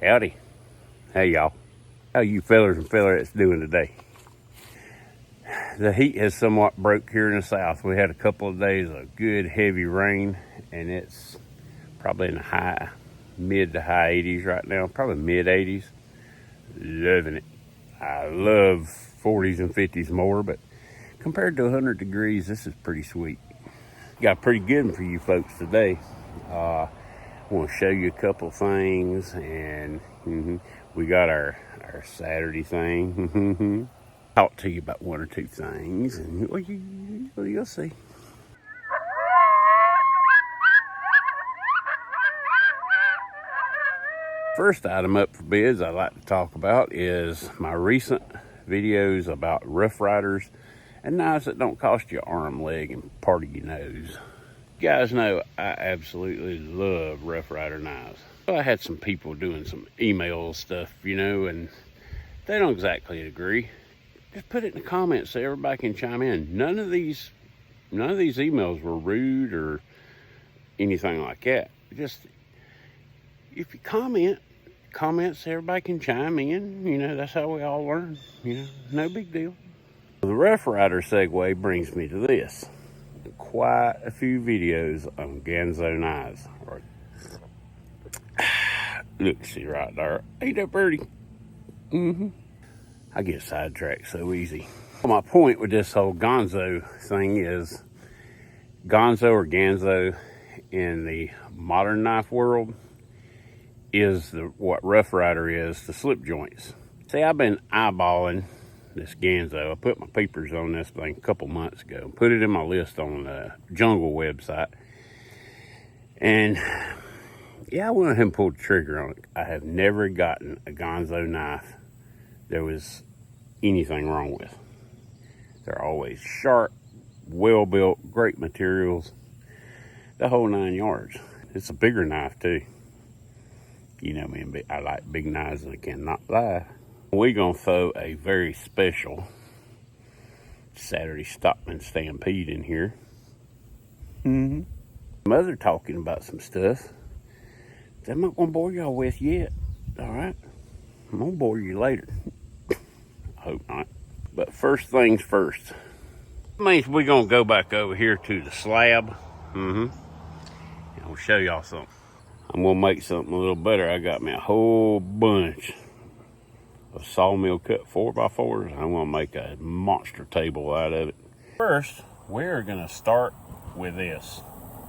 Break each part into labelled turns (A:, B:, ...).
A: Howdy. Hey y'all. How you fellers and fellerettes doing today? The heat has somewhat broke here in the south. We had a couple of days of good heavy rain, and it's probably in the mid to high 80s right now, probably mid 80s. Loving it. I love 40s and 50s more, but compared to 100 degrees, this is pretty sweet. Got a pretty good one for you folks today. I want to show you a couple things, and we got our Saturday thing. Talk to you about one or two things, and you'll see. First item up for bids I'd like to talk about is my recent videos about Rough Riders and knives that don't cost you an arm, leg, and part of your nose. You guys know I absolutely love Rough Rider knives. I had some people doing some email stuff, and they don't exactly agree. Just put it in the comments so everybody can chime in. None of these emails were rude or anything like that. Just if you comment so everybody can chime in. That's how we all learn. No big deal. The Rough Rider segue brings me to this. Quite a few videos on Ganzo knives. Look, see right there. Ain't that pretty? I get sidetracked so easy. My point with this whole Ganzo thing is Ganzo or Ganzo in the modern knife world is what Rough Rider is the slip joints. See, I've been eyeballing this Ganzo. I put my peepers on this thing a couple months ago. Put it in my list on the Jungle website. And yeah, I went ahead and pulled the trigger on it. I have never gotten a Ganzo knife there was anything wrong with. They're always sharp, well built, great materials, the whole 9 yards. It's a bigger knife too. You know me, I like big knives and I cannot lie. We're gonna throw a very special Saturday Stockman Stampede in here. Mother talking about some stuff that I'm not gonna bore y'all with yet. All right, I'm gonna bore you later. I hope not. But first things first. That means we're gonna go back over here to the slab. And I'll show y'all something. I'm gonna make something a little better. I got me a whole bunch of sawmill cut 4x4s. I'm gonna make a monster table out of it. First, we're gonna start with this.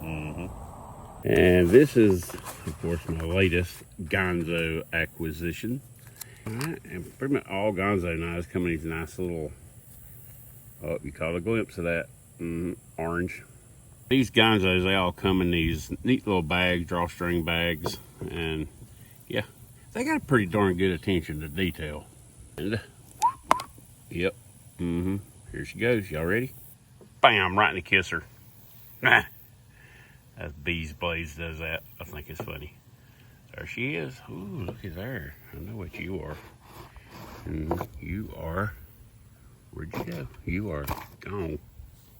A: And this is, of course, my latest Ganzo acquisition. All right, and pretty much all Ganzo knives come in these nice little, you caught a glimpse of that, orange. These Ganzos, they all come in these neat little bags, drawstring bags, and yeah, they got a pretty darn good attention to detail. And yep, here she goes. Y'all ready? Bam, right in the kisser. Nah, that's Bees Blades does that. I think it's funny. There she is. Ooh, look at there. I know what you are. You are, where'd you go? You are gone.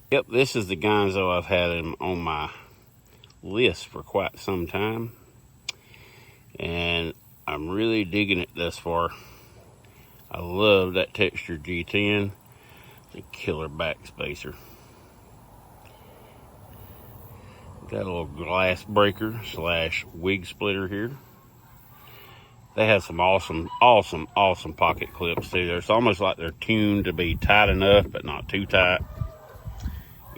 A: Yep, this is the Ganzo. I've had him on my list for quite some time, and I'm really digging it thus far. I love that texture G10. It's a killer back spacer. Got a little glass breaker / wig splitter here. They have some awesome pocket clips too. It's almost like they're tuned to be tight enough, but not too tight.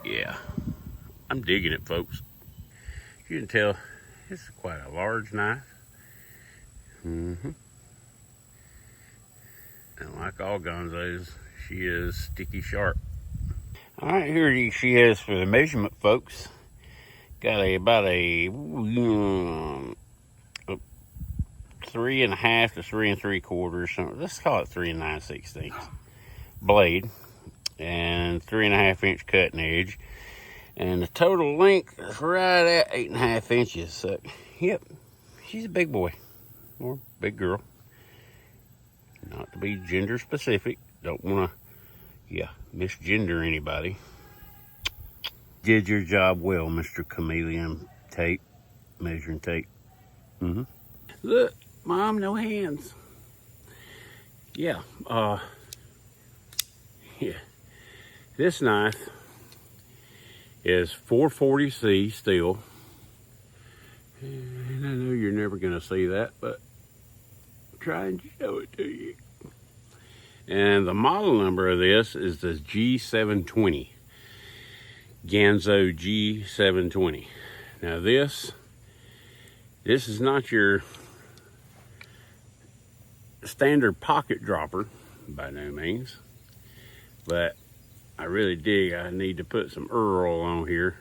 A: Yeah, I'm digging it, folks. You can tell this is quite a large knife. And like all Ganzos, she is sticky sharp. All right, here she is for the measurement, folks. Got about a 3.5 to 3 3/4. Let's call it 3 9/16 blade, and 3.5 inch cutting edge, and the total length is right at 8.5 inches. So, yep, she's a big boy or big girl. Not to be gender specific. Don't want to, misgender anybody. Did your job well, Mr. Chameleon Tape, measuring tape. Look, Mom, no hands. Yeah, yeah. This knife is 440C steel. And I know you're never gonna see that, but I'll try and show it to you. And the model number of this is the G720. Ganzo G720. Now this is not your standard pocket dropper by no means, but I really dig. I need to put some Earl on here.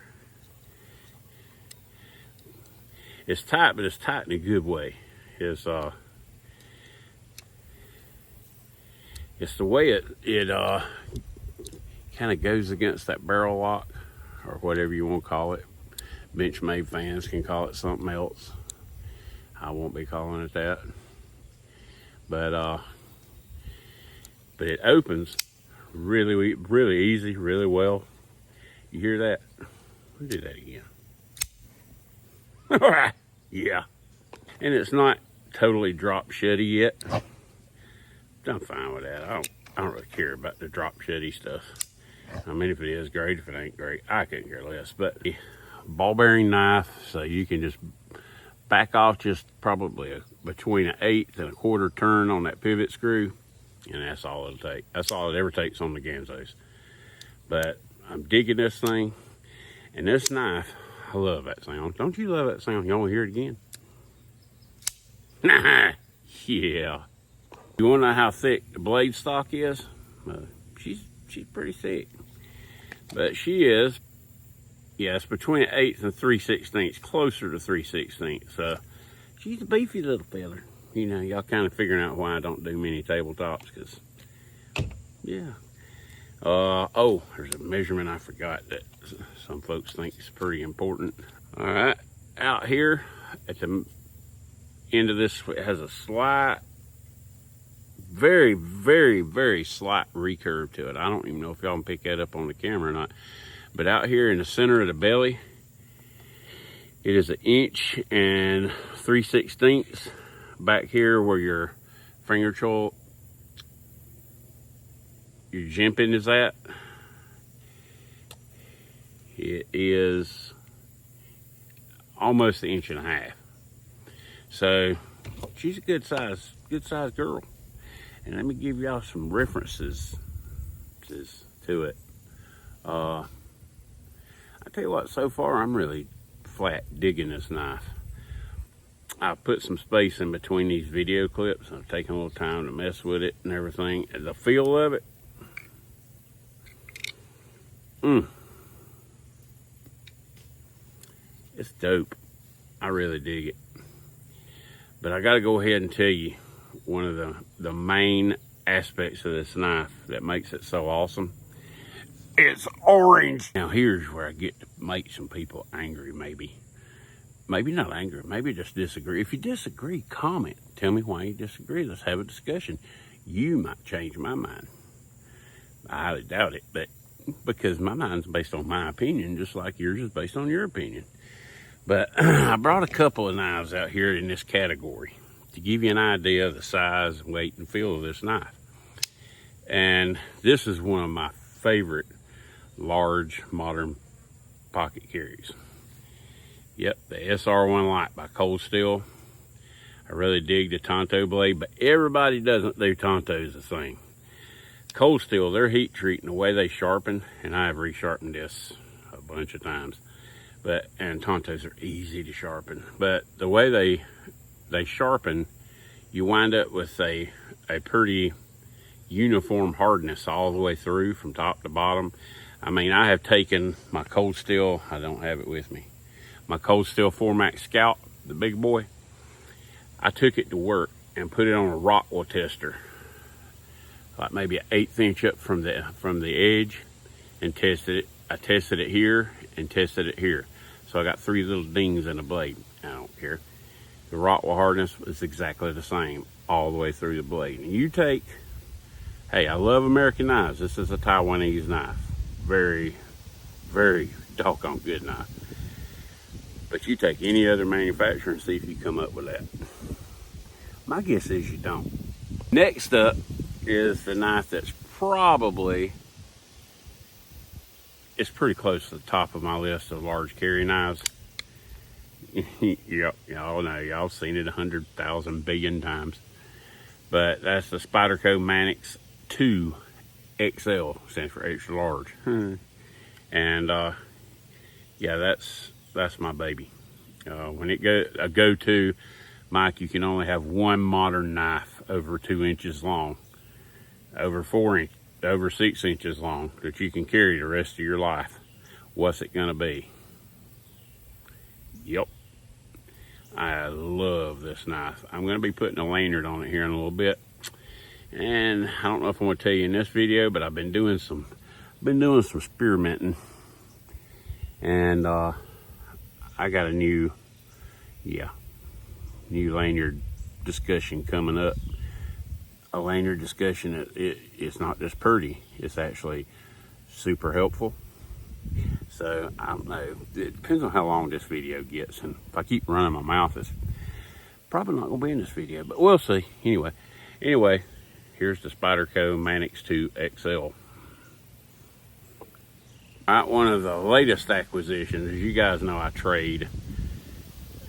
A: It's tight, but it's tight in a good way. It's the way it kind of goes against that barrel lock, or whatever you want to call it. Benchmade fans can call it something else. I won't be calling it that. But it opens really, really easy, really well. You hear that? We'll do that again. All right, yeah. And it's not totally drop sheddy yet. I'm fine with that. I don't really care about the drop sheddy stuff. I mean, if it is, great. If it ain't, great. I couldn't care less. But ball bearing knife, so you can just back off just probably between an 1/8 and a 1/4 turn on that pivot screw, and that's all it'll take. That's all it ever takes on the Ganzos. But I'm digging this thing, and this knife, I love that sound. Don't you love that sound? You want to hear it again? Nah, yeah. You want to know how thick the blade stock is? She's pretty thick, but she is. Yeah, it's between 1/8 and 3/16, closer to 3/16. So she's a beefy little feather. You know, y'all kind of figuring out why I don't do many tabletops, because, yeah. Oh, there's a measurement I forgot that some folks think is pretty important. All right, out here at the end of this, it has a slight, very, very, very slight recurve to it. I don't even know if y'all can pick that up on the camera or not. But out here in the center of the belly, it is 1 3/16 inches. Back here where your finger choil, your jimping is at, it is almost 1.5 inches. So she's a good size girl. And let me give y'all some references to it. I tell you what, so far I'm really flat digging this knife. I've put some space in between these video clips. I've taken a little time to mess with it and everything. And the feel of it, it's dope. I really dig it. But I gotta go ahead and tell you one of the main aspects of this knife that makes it so awesome. It's orange. Now here's where I get to make some people angry, maybe. Maybe not angry, maybe just disagree. If you disagree, comment. Tell me why you disagree. Let's have a discussion. You might change my mind. I highly doubt it, but because my mind's based on my opinion, just like yours is based on your opinion. But I brought a couple of knives out here in this category to give you an idea of the size, weight, and feel of this knife. And this is one of my favorite large modern pocket carries. Yep, the SR1 Light by Cold Steel. I really dig the Tonto blade, but everybody doesn't do Tontos the same. Cold Steel, their heat treat and the way they sharpen, and I have resharpened this a bunch of times, and Tontos are easy to sharpen, but the way they sharpen, you wind up with a pretty uniform hardness all the way through from top to bottom. I mean, I have taken my Cold Steel, I don't have it with me, my Cold Steel 4MAX Scout, the big boy. I took it to work and put it on a Rockwell tester, like maybe an 1/8 inch up from the edge, and tested it. I tested it here and tested it here. So I got 3 little dings in the blade. I don't care. The Rockwell hardness is exactly the same all the way through the blade. And you take, hey, I love American knives. This is a Taiwanese knife. Very, very doggone good knife. But you take any other manufacturer and see if you come up with that. My guess is you don't. Next up is the knife that's probably, it's pretty close to the top of my list of large carry knives. Y'all know, y'all seen it 100,000 billion times. But that's the Spyderco Manix 2 XL, stands for extra large. And yeah, that's my baby. When it a go-to, Mike, you can only have one modern knife over 2 inches long, over 6 inches long, that you can carry the rest of your life. What's it gonna be? Yep. I love this knife. I'm gonna be putting a lanyard on it here in a little bit. And I don't know if I'm gonna tell you in this video, but I've been doing some experimenting. And I got a new lanyard discussion coming up. A lanyard discussion, it's not just pretty, it's actually super helpful. So I don't know, it depends on how long this video gets, and if I keep running my mouth, it's probably not gonna be in this video, but we'll see. Anyway, here's the Spyderco Manix 2 XL. One of the latest acquisitions, as you guys know, I trade,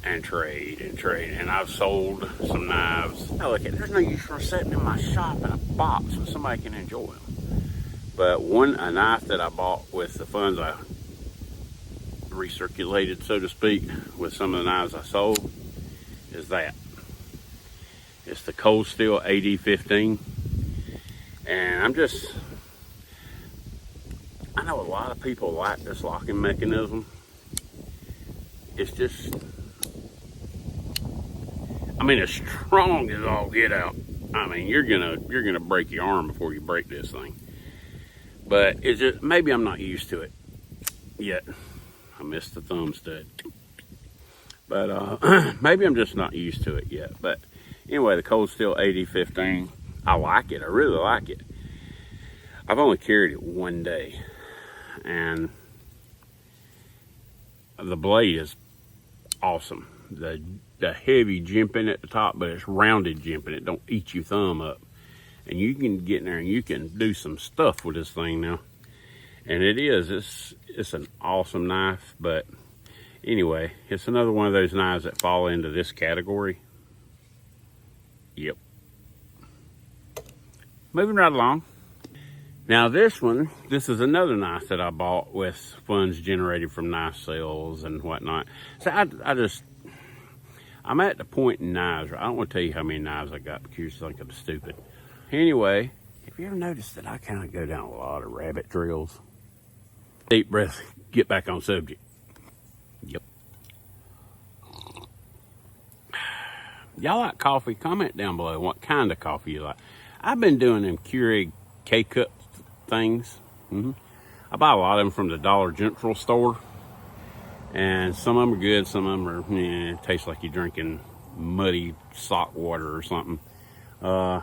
A: and I've sold some knives. Now look, there's no use for setting in my shop in a box so somebody can enjoy them. But a knife that I bought with the funds I recirculated, so to speak, with some of the knives I sold, is that. It's the Cold Steel AD15. And I know a lot of people like this locking mechanism. It's just, I mean, it's strong as all get out. I mean, you're gonna break your arm before you break this thing. But it's just, maybe I'm not used to it yet. I missed the thumb stud. But maybe I'm just not used to it yet. But anyway, the Cold Steel AD15, I like it. I really like it. I've only carried it one day, and the blade is awesome. The heavy jimping at the top, but it's rounded jimping. It don't eat your thumb up. And you can get in there and you can do some stuff with this thing now. And it's an awesome knife. But anyway, it's another one of those knives that fall into this category. Yep. Moving right along. Now this is another knife that I bought with funds generated from knife sales and whatnot. So I'm at the point in knives, I don't want to tell you how many knives I got because you think I'm stupid. Anyway, have you ever noticed that I kind of go down a lot of rabbit trails? Deep breath, get back on subject. Yep. Y'all like coffee? Comment down below what kind of coffee you like. I've been doing them Keurig K-Cup things. I buy a lot of them from the Dollar General store. And some of them are good, some of them are, it tastes like you're drinking muddy sock water or something. I'm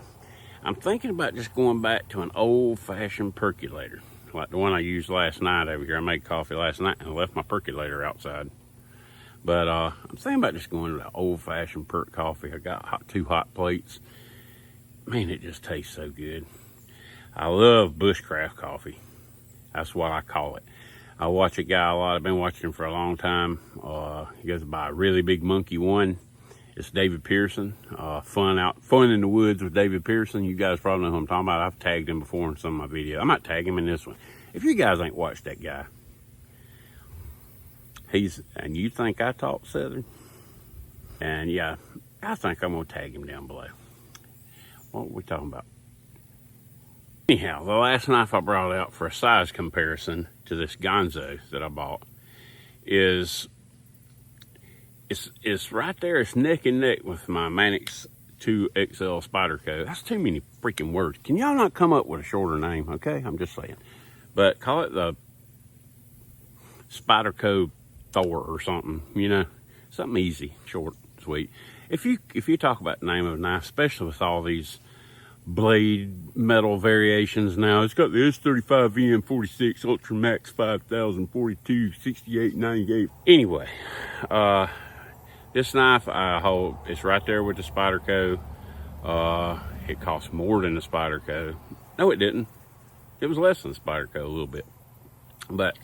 A: thinking about just going back to an old-fashioned percolator, like the one I used last night over here. I made coffee last night and left my percolator outside. But I'm thinking about just going to the old-fashioned perk coffee. I got 2 hot plates. Man, it just tastes so good. I love bushcraft coffee. That's what I call it. I watch a guy a lot. I've been watching him for a long time. He goes by a Really Big Monkey 1. It's David Pearson. Fun in the woods with David Pearson. You guys probably know who I'm talking about. I've tagged him before in some of my videos. I might tag him in this one. If you guys ain't watched that guy, and you think I talk Southern, and yeah, I think I'm gonna tag him down below. What are we talking about? Anyhow, the last knife I brought out for a size comparison to this Ganzo that I bought is right there. It's neck and neck with my Manix 2 XL Spyderco. That's too many freaking words. Can y'all not come up with a shorter name? Okay, I'm just saying. But call it the Spyderco Thor or something. You know, something easy, short, sweet. If you talk about the name of a knife, especially with all these blade metal variations now, it's got the S35 VM46 Ultra Max 5000 42 68 98. Anyway, this knife I hold, it's right there with the Spyderco It cost more than the Spyderco. No, it didn't. It was less than the Spyderco a little bit. But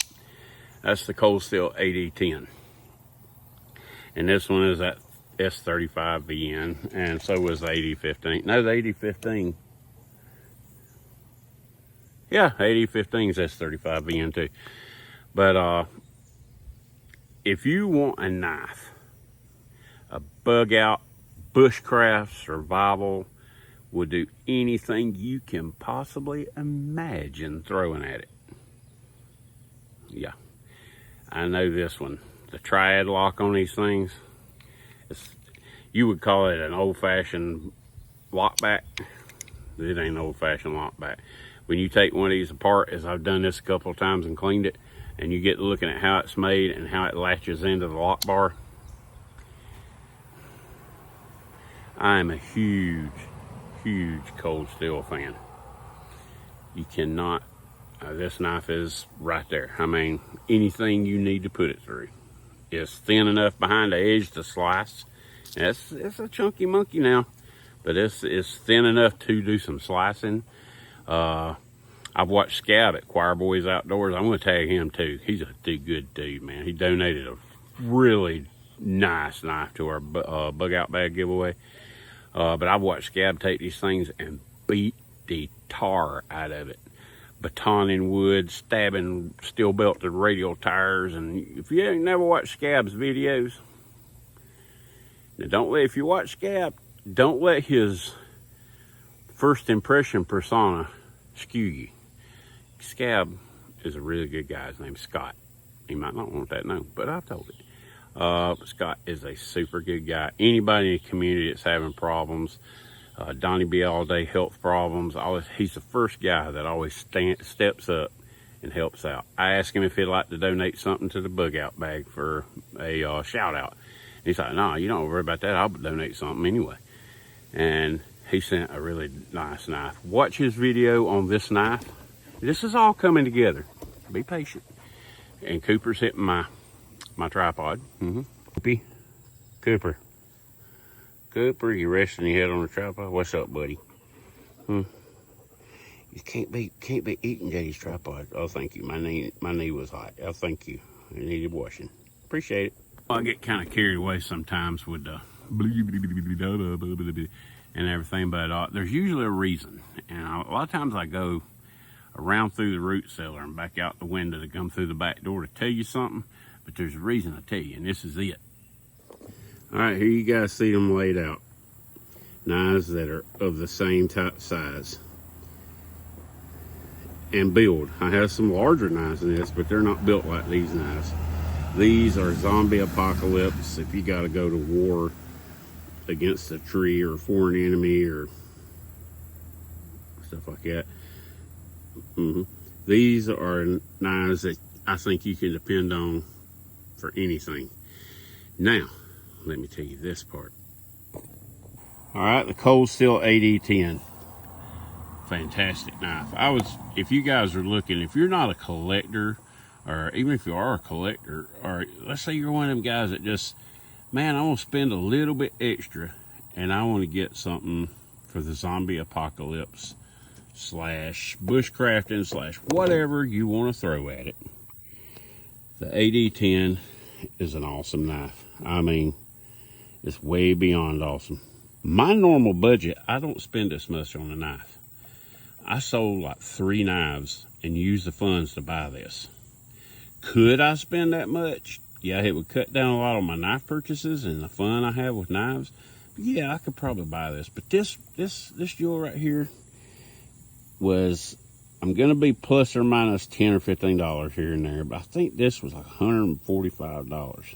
A: that's the Cold Steel AD10. And this one is that S35VN, and so was the AD15. No, the AD15. Yeah, AD15 is S35VN too. But if you want a knife, a bug out, bushcraft, survival, will do anything you can possibly imagine throwing at it. Yeah, I know this one. The triad lock on these things, you would call it an old-fashioned lockback. It ain't an old-fashioned lockback. When you take one of these apart, as I've done this a couple of times and cleaned it, and you get looking at how it's made and how it latches into the lock bar, I am a huge Cold Steel fan. You cannot, this knife is right there. I mean, anything you need to put it through. It's thin enough behind the edge to slice. It's a chunky monkey now, but it's thin enough to do some slicing. I've watched Scab at Choir Boys Outdoors. I'm going to tag him too. He's a good dude, man. He donated a really nice knife to our bug out bag giveaway. But I've watched Scab take these things and beat the tar out of it. Batoning wood, stabbing steel belted radial tires. And if you ain't never watched Scab's videos, now if you watch Scab, don't let his first impression persona skew you. Scab is a really good guy. His name's Scott. He might not want that known, but I told it. Scott is a super good guy. Anybody in the community that's having problems, Donnie B all day health problems, he's the first guy that always steps up and helps out. I asked him if he'd like to donate something to the bug out bag for a shout out. He's like, no, you don't worry about that. I'll donate something anyway. And he sent a really nice knife. Watch his video on this knife. This is all coming together. Be patient. And Cooper's hitting my tripod. Cooper, you resting your head on the tripod? What's up, buddy? You can't be eating Daddy's tripod. Oh, thank you. My knee was hot. Oh, thank you. It needed washing. Appreciate it. I get kind of carried away sometimes with the and everything, but there's usually a reason. And a lot of times I go around through the root cellar and back out the window to come through the back door to tell you something, but there's a reason I tell you, and this is it. All right, here you guys see them laid out. Knives that are of the same type size and build. I have some larger knives in this, but they're not built like these knives. These are zombie apocalypse. If you got to go to war against a tree or a foreign enemy or stuff like that. These are knives that I think you can depend on for anything. Now, let me tell you this part. All right, the Cold Steel AD10. Fantastic knife. If you guys are looking, if you're not a collector, or even if you are a collector, or let's say you're one of them guys that just, man, I want to spend a little bit extra and I want to get something for the zombie apocalypse / bushcrafting / whatever you want to throw at it. The AD10 is an awesome knife. I mean, it's way beyond awesome. My normal budget, I don't spend this much on a knife. I sold like 3 knives and used the funds to buy this. Could I spend that much? Yeah, it would cut down a lot on my knife purchases and the fun I have with knives. But yeah, I could probably buy this. But this jewel right here was, I'm gonna be plus or minus $10 or $15 here and there, but I think this was like $145.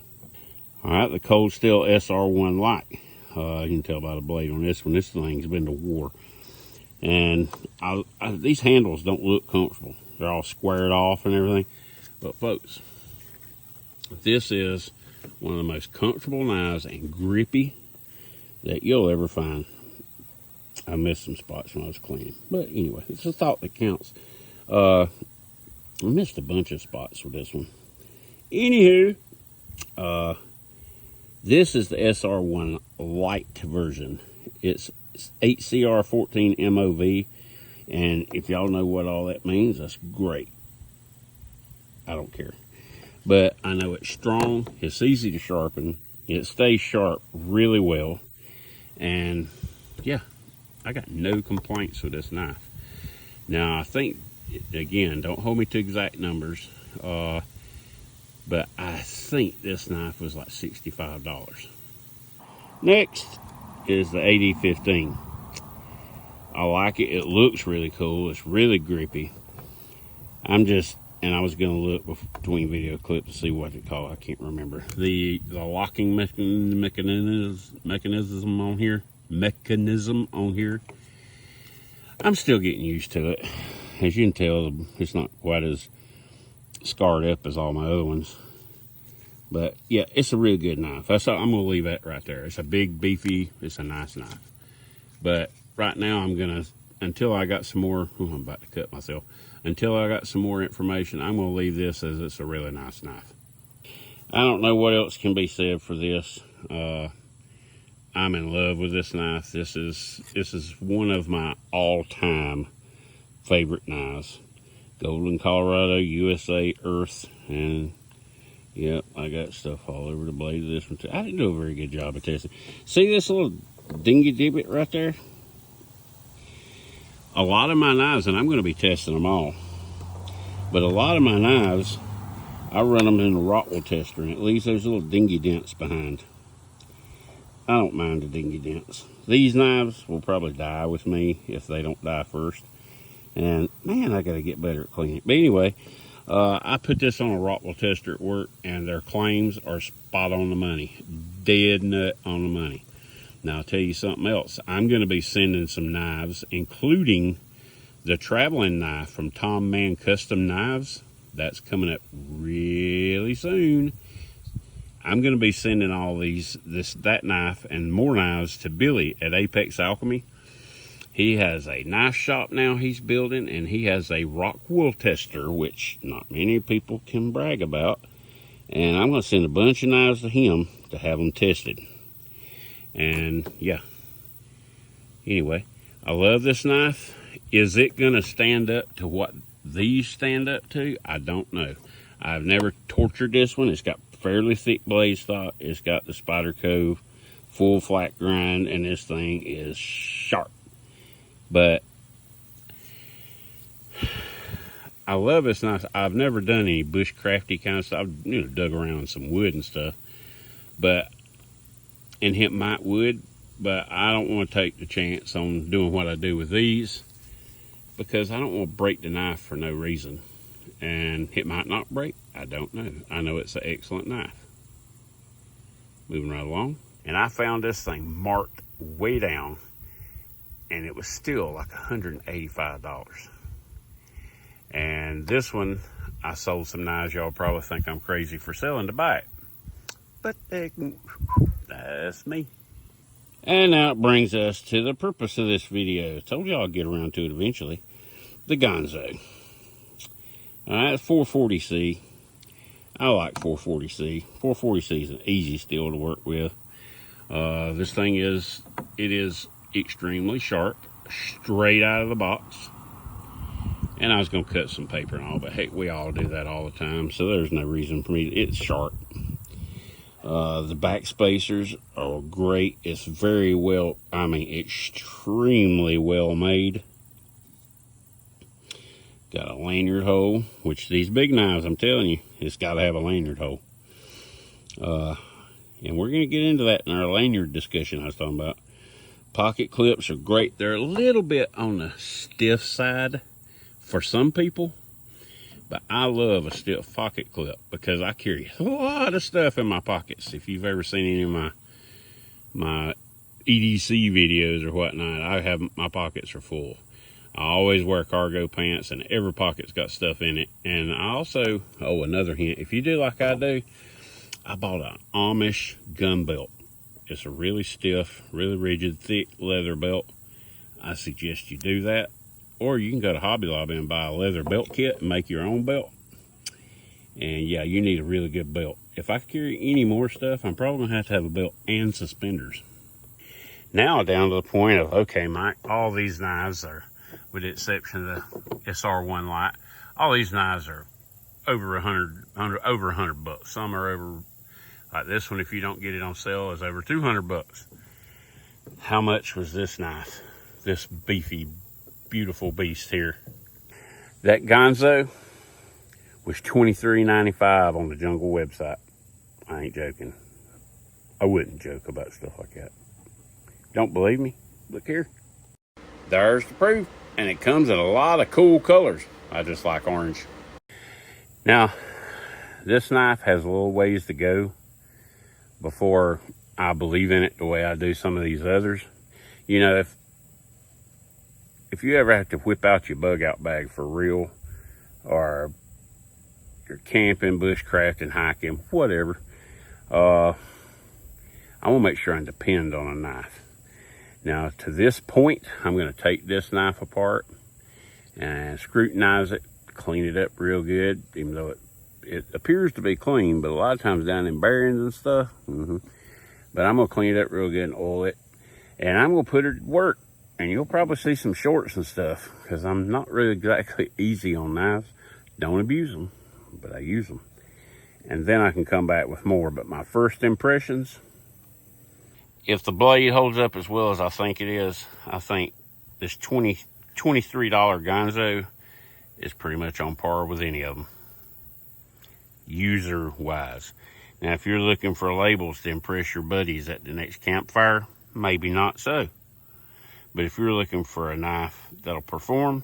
A: All right, the Cold Steel SR1 Light. You can tell by the blade on this one. This thing's been to war. And these handles don't look comfortable. They're all squared off and everything. But folks, this is one of the most comfortable knives and grippy that you'll ever find. I missed some spots when I was cleaning. But anyway, it's a thought that counts. I missed a bunch of spots with this one. Anywho, this is the SR1 Light version. It's 8CR14 MOV. And if y'all know what all that means, that's great. I don't care. But I know it's strong, it's easy to sharpen, it stays sharp really well. And yeah, I got no complaints with this knife. Now I think, again, don't hold me to exact numbers, but I think this knife was like $65. Next is the AD15. I like it. It looks really cool. It's really grippy. And I was going to look between video clips to see what it called. I can't remember. The locking mechanism on here. I'm still getting used to it. As you can tell, it's not quite as scarred up as all my other ones. But yeah, it's a really good knife. I'm going to leave that right there. It's a big, beefy, it's a nice knife. But right now I'm going to, until I got some more, I'm about to cut myself. Until I got some more information, I'm going to leave this as it's a really nice knife. I don't know what else can be said for this. I'm in love with this knife. This is one of my all-time favorite knives. Golden, Colorado, USA, Earth, and yep, I got stuff all over the blade of this one too. I didn't do a very good job of testing. See this little dingy divot right there? A lot of my knives, and I'm going to be testing them all, but a lot of my knives, I run them in a Rockwell tester, and it leaves those little dingy dents behind. I don't mind the dingy dents. These knives will probably die with me if they don't die first. And man, I got to get better at cleaning. But anyway, I put this on a Rockwell tester at work, and their claims are spot on the money. Dead nut on the money. Now, I'll tell you something else. I'm going to be sending some knives, including the traveling knife from Tom Mann Custom Knives. That's coming up really soon. I'm going to be sending all that knife and more knives to Billy at Apex Alchemy. He has a knife shop now he's building, and he has a Rockwell tester, which not many people can brag about. And I'm going to send a bunch of knives to him to have them tested. And yeah, anyway, I love this knife. Is it going to stand up to what these stand up to? I don't know. I've never tortured this one. It's got fairly thick blade stock. It's got the Spider Cove full flat grind, and this thing is sharp. But I love this knife. I've never done any bushcrafty kind of stuff. I've dug around in some wood and stuff, and hit might wood, but I don't want to take the chance on doing what I do with these, because I don't want to break the knife for no reason. And it might not break. I don't know. I know it's an excellent knife. Moving right along. And I found this thing marked way down, and it was still like $185. And this one, I sold some knives. Y'all probably think I'm crazy for selling to buy it, but that's me. And now it brings us to the purpose of this video. I told y'all I'd get around to it eventually. The Ganzo. Alright, it's 440C. I like 440C. 440C is an easy steel to work with. This thing is extremely sharp, straight out of the box. And I was going to cut some paper and all, but hey, we all do that all the time, so there's no reason for me. It's sharp. The back spacers are great. It's very well, extremely well made. Got a lanyard hole, which these big knives, I'm telling you, it's got to have a lanyard hole. And we're going to get into that in our lanyard discussion I was talking about. Pocket clips are great. They're a little bit on the stiff side for some people, but I love a stiff pocket clip because I carry a lot of stuff in my pockets. If you've ever seen any of my EDC videos or whatnot, my pockets are full. I always wear cargo pants, and every pocket's got stuff in it. And I also, another hint, if you do like I do, I bought an Amish gun belt. It's a really stiff, really rigid, thick leather belt. I suggest you do that. Or you can go to Hobby Lobby and buy a leather belt kit and make your own belt. And yeah, you need a really good belt. If I carry any more stuff, I'm probably going to have a belt and suspenders. Now down to the point of, okay, Mike, all these knives are, with the exception of the SR1 light, all these knives are over over 100 bucks. Some are over, like this one, if you don't get it on sale, is over 200 bucks. How much was this knife? This beefy, beautiful beast here. That Ganzo was $23.95 on the Jungle website. I ain't joking. I wouldn't joke about stuff like that. Don't believe me? Look here. There's the proof. And it comes in a lot of cool colors. I just like orange. Now, this knife has a little ways to go before I believe in it the way I do some of these others. You know, if you ever have to whip out your bug out bag for real, or you're camping, bushcrafting, hiking, whatever, I want to make sure I depend on a knife. Now, to this point, I'm going to take this knife apart and scrutinize it, clean it up real good, even though it appears to be clean, but a lot of times down in bearings and stuff. But I'm going to clean it up real good and oil it, and I'm going to put it to work. And you'll probably see some shorts and stuff, because I'm not really exactly easy on knives. Don't abuse them, but I use them. And then I can come back with more. But my first impressions, if the blade holds up as well as I think it is, I think this $23 Ganzo is pretty much on par with any of them, user-wise. Now, if you're looking for labels to impress your buddies at the next campfire, maybe not so. But if you're looking for a knife that'll perform,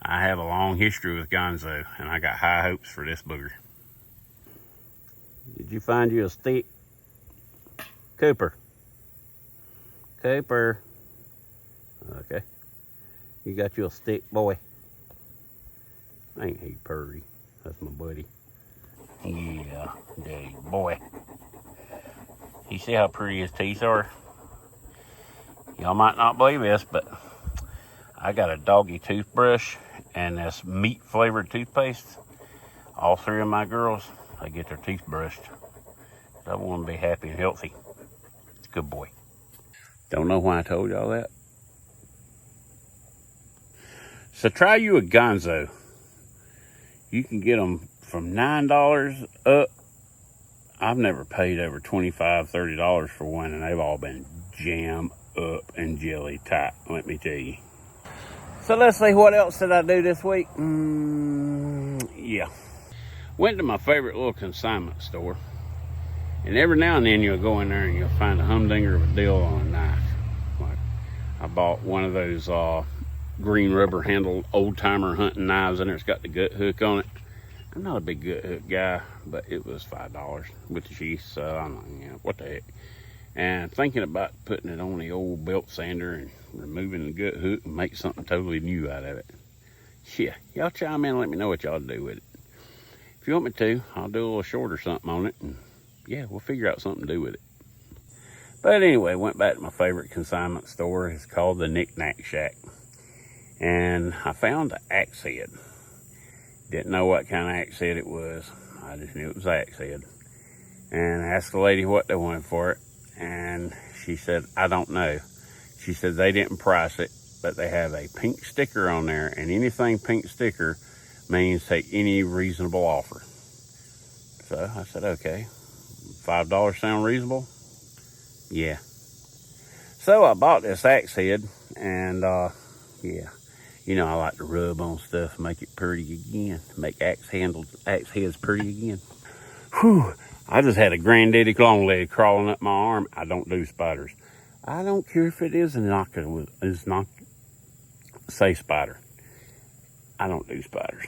A: I have a long history with Ganzo, and I got high hopes for this booger. Did you find you a stick? Cooper. Cooper. Okay. You got you a stick, boy. Ain't he purry? That's my buddy. Yeah, daddy boy. You see how pretty his teeth are? Y'all might not believe this, but I got a doggy toothbrush and this meat flavored toothpaste. All three of my girls, they get their teeth brushed. I want them to be happy and healthy. Good boy. Don't know why I told y'all that. So try you a Ganzo. You can get them from $9 up. I've never paid over $25, $30 for one, and they've all been jam up and jelly tight, let me tell you. So let's see, what else did I do this week? Yeah. Went to my favorite little consignment store. And every now and then you'll go in there and you'll find a humdinger of a deal on a knife. Like, I bought one of those green rubber handled old timer hunting knives in there. It's got the gut hook on it. I'm not a big gut hook guy, but it was $5 with the sheath, so I'm not, you know, what the heck. And thinking about putting it on the old belt sander and removing the gut hook and make something totally new out of it. Yeah, y'all chime in and let me know what y'all do with it. If you want me to, I'll do a little short or something on it, and yeah, we'll figure out something to do with it. But anyway, went back to my favorite consignment store. It's called the Knick Knack Shack. And I found an axe head. Didn't know what kind of axe head it was. I just knew it was axe head. And I asked the lady what they wanted for it. And she said, I don't know. She said they didn't price it, but they have a pink sticker on there. And anything pink sticker means take any reasonable offer. So I said, okay. $5 sound reasonable? Yeah. So I bought this axe head, and yeah, you know, I like to rub on stuff, make it pretty again, make axe heads pretty again. Whew, I just had a granddaddy long leg crawling up my arm. I don't do spiders. I don't care if it is not say spider. I don't do spiders.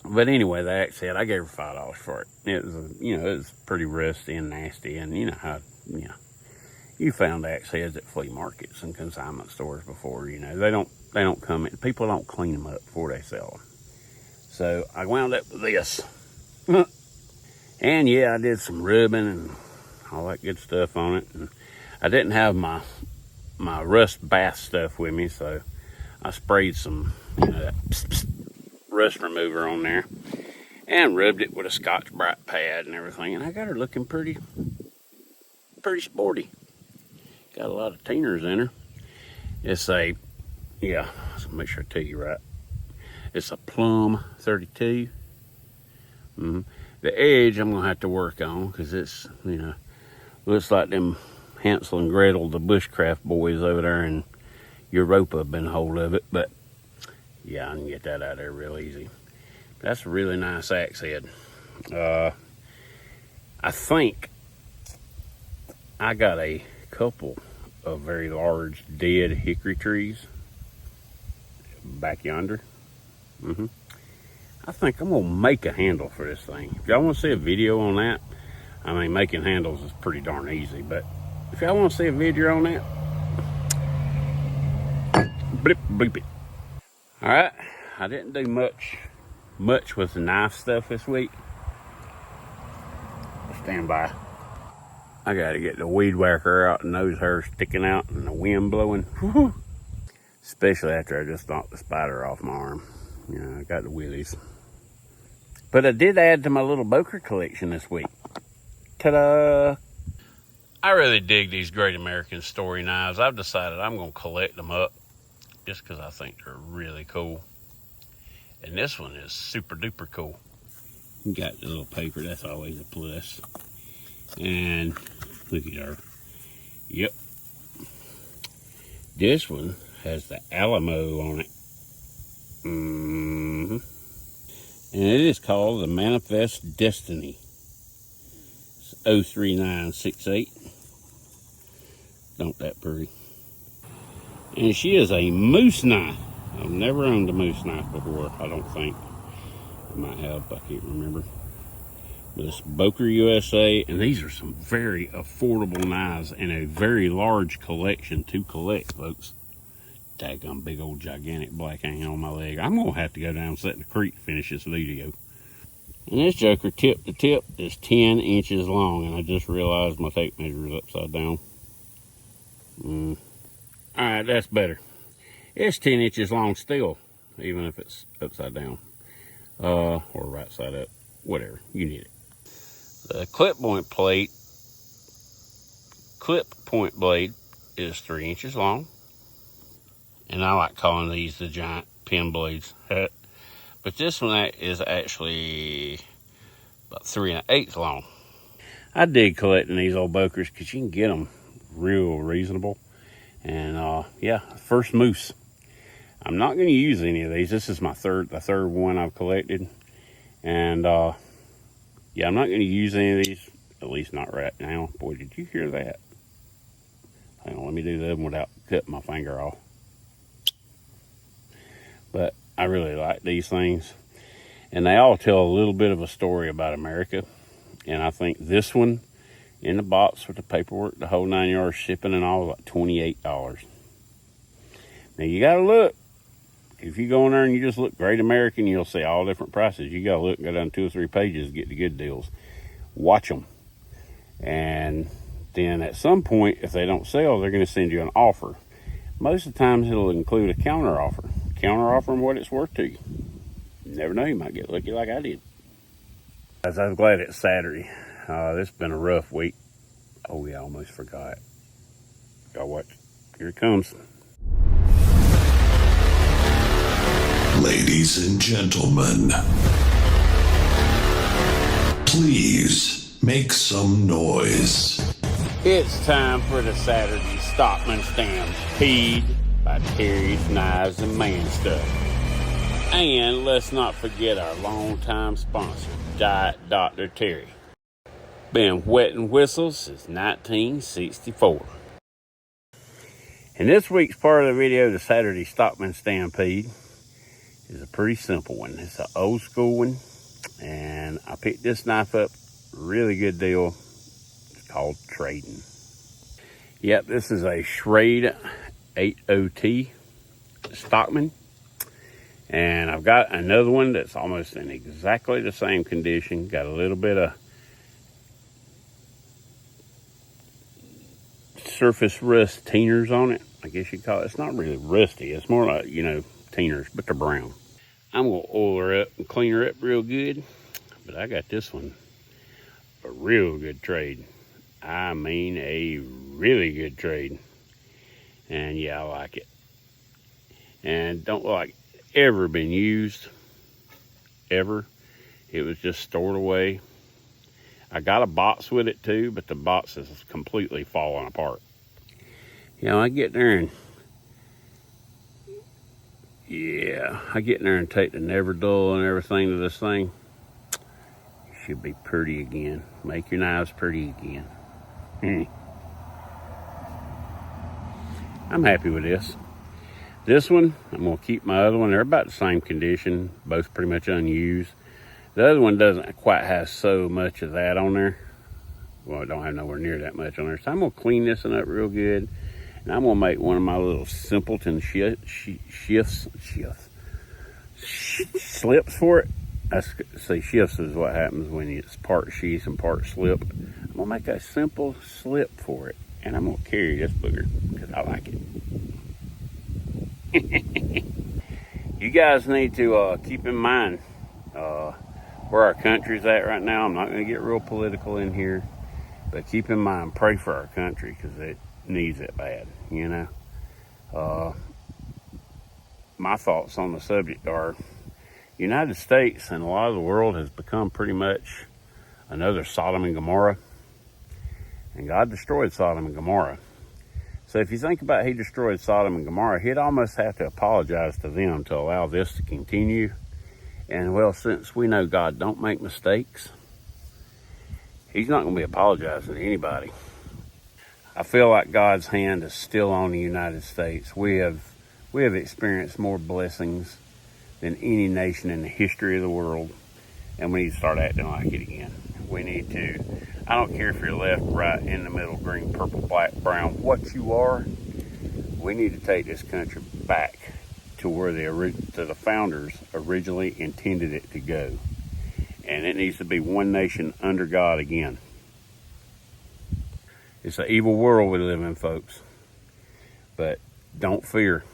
A: But anyway, the axe head, I gave her $5 for it. It was, you know, it was pretty rusty and nasty, and you know how, you know, you found axe heads at flea markets and consignment stores before. You know, they don't come in. People don't clean them up before they sell them. So I wound up with this, and yeah, I did some rubbing and all that good stuff on it. And I didn't have my rust bath stuff with me, so I sprayed some, you know, that rust remover on there and rubbed it with a Scotch-Brite pad and everything, and I got her looking pretty sporty. Got a lot of tieners in her. It's a, yeah, let's make sure I tell you right. It's a plum 32. The edge I'm gonna have to work on because it's, you know, looks like them Hansel and Gretel, the bushcraft boys over there in Europa have been a hold of it, but yeah, I can get that out of there real easy. That's a really nice axe head. I think I got a couple of very large dead hickory trees back yonder. I think I'm gonna make a handle for this thing. If y'all want to see a video on that, I mean, making handles is pretty darn easy, but if y'all want to see a video on that, blip, bleep it. All right, I didn't do much with the knife stuff this week. Stand by. I gotta get the weed whacker out and nose hair sticking out and the wind blowing. Woo-hoo. Especially after I just knocked the spider off my arm. You know, I got the willies. But I did add to my little Boker collection this week. Ta-da! I really dig these Great American Story knives. I've decided I'm going to collect them up just because I think they're really cool. And this one is super duper cool. You got the little paper, that's always a plus. And look at her. Yep. This one has the Alamo on it. And it is called the Manifest Destiny. It's 03968. Don't that pretty. And she is a moose knife. I've never owned a moose knife before, I don't think. I might have, I can't remember. But it's Boker USA, and these are some very affordable knives and a very large collection to collect, folks. Daggum big old gigantic black hanging on my leg. I'm gonna have to go down and sit in the creek to finish this video. And this joker, tip to tip, is 10 inches long, and I just realized my tape measure is upside down. Alright, that's better. It's 10 inches long still, even if it's upside down. Or right side up. Whatever, you need it. The clip point blade is 3 inches long. And I like calling these the giant pin blades. But this one is actually about 3 1/8 long. I dig collecting these old Bokers because you can get them real reasonable. And yeah, first moose. I'm not going to use any of these. This is the third one I've collected. And yeah, I'm not going to use any of these, at least not right now. Boy, did you hear that? Hang on, let me do that without cutting my finger off. But I really like these things. And they all tell a little bit of a story about America. And I think this one in the box with the paperwork, the whole 9 yards, shipping and all, like $28. Now you gotta look. If you go in there and you just look Great American, you'll see all different prices. You gotta look and go down 2 or 3 pages to get the good deals. Watch them. And then at some point, if they don't sell, they're gonna send you an offer. Most of the times it'll include a counter offer. Counter offer them what it's worth to you. You never know, you might get lucky like I did. Guys, I'm glad it's Saturday. This has been a rough week. Oh yeah, I almost forgot. Y'all watch. Here it comes.
B: Ladies and gentlemen, please make some noise.
A: It's time for the Saturday Stockman Stampede by Terry's Knives and Man Stuff. And let's not forget our longtime sponsor, Diet Dr. Terry. Been wetting whistles since 1964. And this week's part of the video, the Saturday Stockman Stampede, is a pretty simple one. It's an old school one, and I picked this knife up, really good deal. It's called trading. Yep, this is a Schrade 80T Stockman, and I've got another one that's almost in exactly the same condition. Got a little bit of surface rust tieners on it, I guess you'd call it. It's not really rusty, it's more like, you know, tieners, but they're brown. I'm gonna oil her up and clean her up real good, but I got this one a real good trade. I mean a really good trade. And yeah, I like it. And don't look like ever been used, ever. It was just stored away. I got a box with it too, but the box is completely falling apart. You know, I get there and take the Never Dull and everything to this thing. It should be pretty again. Make your knives pretty again. I'm happy with this. This one, I'm gonna keep my other one. They're about the same condition, both pretty much unused. The other one doesn't quite have so much of that on there. Well, it don't have nowhere near that much on there. So I'm gonna clean this one up real good. And I'm gonna make one of my little simpleton slips for it. Shifts is what happens when it's part sheath and part slip. I'm gonna make a simple slip for it. And I'm gonna carry this booger because I like it. You guys need to keep in mind where our country's at right now. I'm not gonna get real political in here, but keep in mind, pray for our country because it needs it bad, you know. My thoughts on the subject are United States and a lot of the world has become pretty much another Sodom and Gomorrah, and God destroyed Sodom and Gomorrah. So if you think about he destroyed Sodom and Gomorrah, he'd almost have to apologize to them to allow this to continue. And well, since we know God don't make mistakes, he's not going to be apologizing to anybody. I feel like God's hand is still on the United States. We have experienced more blessings than any nation in the history of the world, and we need to start acting like it again. We need to. I don't care if you're left, right, in the middle, green, purple, black, brown, what you are. We need to take this country back to where the founders originally intended it to go, and it needs to be one nation under God again. It's an evil world we live in, folks. But don't fear.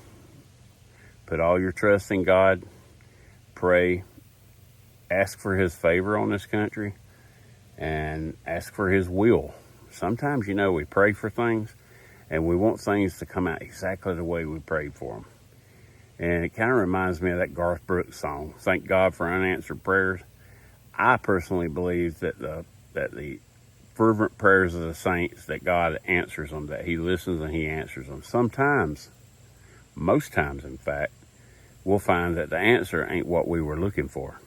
A: Put all your trust in God. Pray. Ask for his favor on this country. And ask for his will. Sometimes, you know, we pray for things and we want things to come out exactly the way we prayed for them. And it kind of reminds me of that Garth Brooks song, Thank God for Unanswered Prayers. I personally believe that the fervent prayers of the saints, that God answers them, that he listens and he answers them. Sometimes, most times in fact, we'll find that the answer ain't what we were looking for.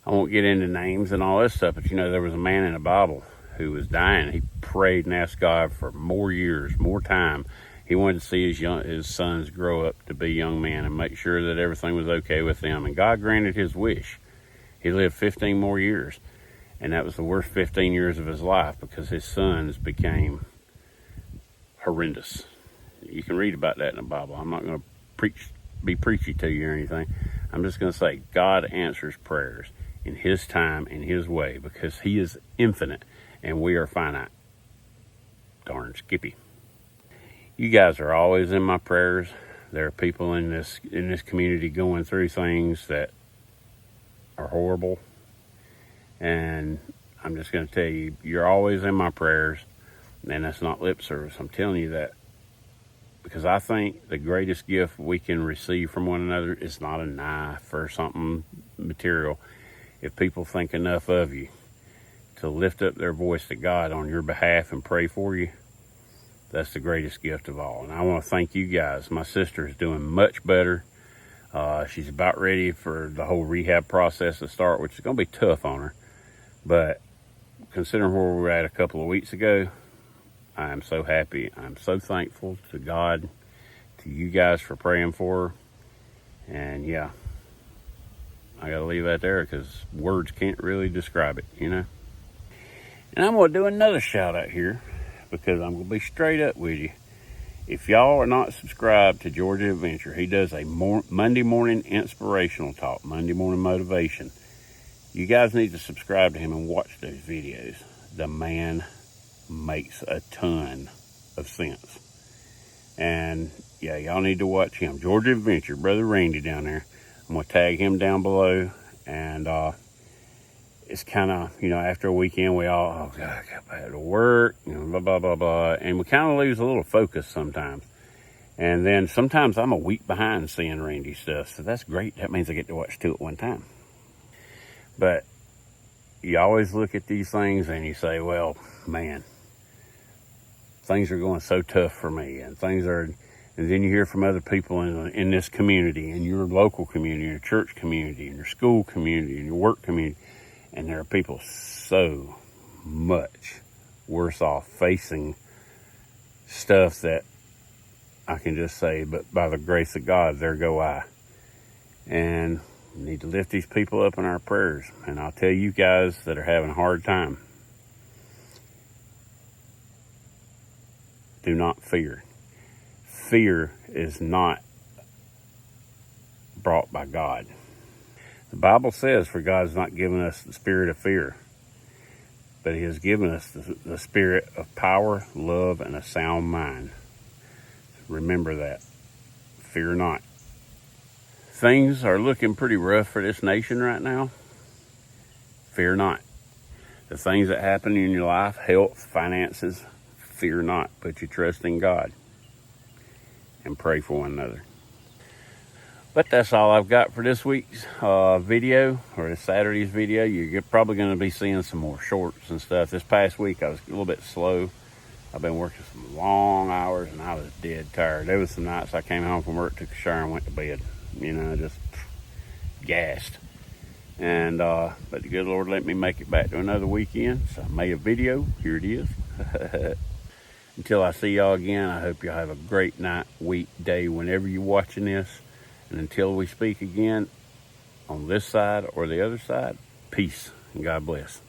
A: I won't get into names and all that stuff, but you know, there was a man in the Bible who was dying. He prayed and asked God for more years, more time. He wanted to see his sons grow up to be young men and make sure that everything was okay with them. And God granted his wish. He lived 15 more years. And that was the worst 15 years of his life because his sons became horrendous. You can read about that in the Bible. I'm not going to be preachy to you or anything. I'm just going to say God answers prayers in his time, in his way, because he is infinite and we are finite. Darn Skippy. You guys are always in my prayers. There are people in this community going through things that are horrible. And I'm just going to tell you, you're always in my prayers. And that's not lip service. I'm telling you that because I think the greatest gift we can receive from one another is not a knife or something material. If people think enough of you to lift up their voice to God on your behalf and pray for you, that's the greatest gift of all. And I want to thank you guys. My sister is doing much better. She's about ready for the whole rehab process to start, which is going to be tough on her. But considering where we were at a couple of weeks ago, I am so happy. I'm so thankful to God, to you guys for praying for her. And yeah, I got to leave that there because words can't really describe it, you know. And I'm going to do another shout out here because I'm going to be straight up with you. If y'all are not subscribed to Georgia Adventure, he does a Monday morning inspirational talk, Monday morning motivation. You guys need to subscribe to him and watch those videos. The man makes a ton of sense. And yeah, y'all need to watch him. Georgia Adventure, Brother Randy down there. I'm going to tag him down below. And it's kind of, after a weekend, we all, oh God, I got back to work, blah, blah, blah, blah. And we kind of lose a little focus sometimes. And then sometimes I'm a week behind seeing Randy stuff. So that's great. That means I get to watch two at one time. But you always look at these things and you say, well, man, things are going so tough for me. And then you hear from other people in this community, in your local community, your church community, in your school community, in your work community. And there are people so much worse off facing stuff that I can just say, but by the grace of God, there go I. And we need to lift these people up in our prayers. And I'll tell you guys that are having a hard time, do not fear. Fear is not brought by God. The Bible says, for God's not given us the spirit of fear, but He has given us the spirit of power, love, and a sound mind. Remember that. Fear not. Things are looking pretty rough for this nation right now. Fear not. The things that happen in your life, health, finances, fear not. Put your trust in God and pray for one another. But that's all I've got for this week's video, or this Saturday's video. You're probably going to be seeing some more shorts and stuff. This past week I was a little bit slow. I've been working some long hours and I was dead tired. There was some nights I came home from work, took a shower and went to bed. Just gassed. And but the good Lord let me make it back to another weekend. So I made a video. Here it is. Until I see y'all again, I hope y'all have a great night, week, day, whenever you're watching this. And until we speak again on this side or the other side, peace and God bless.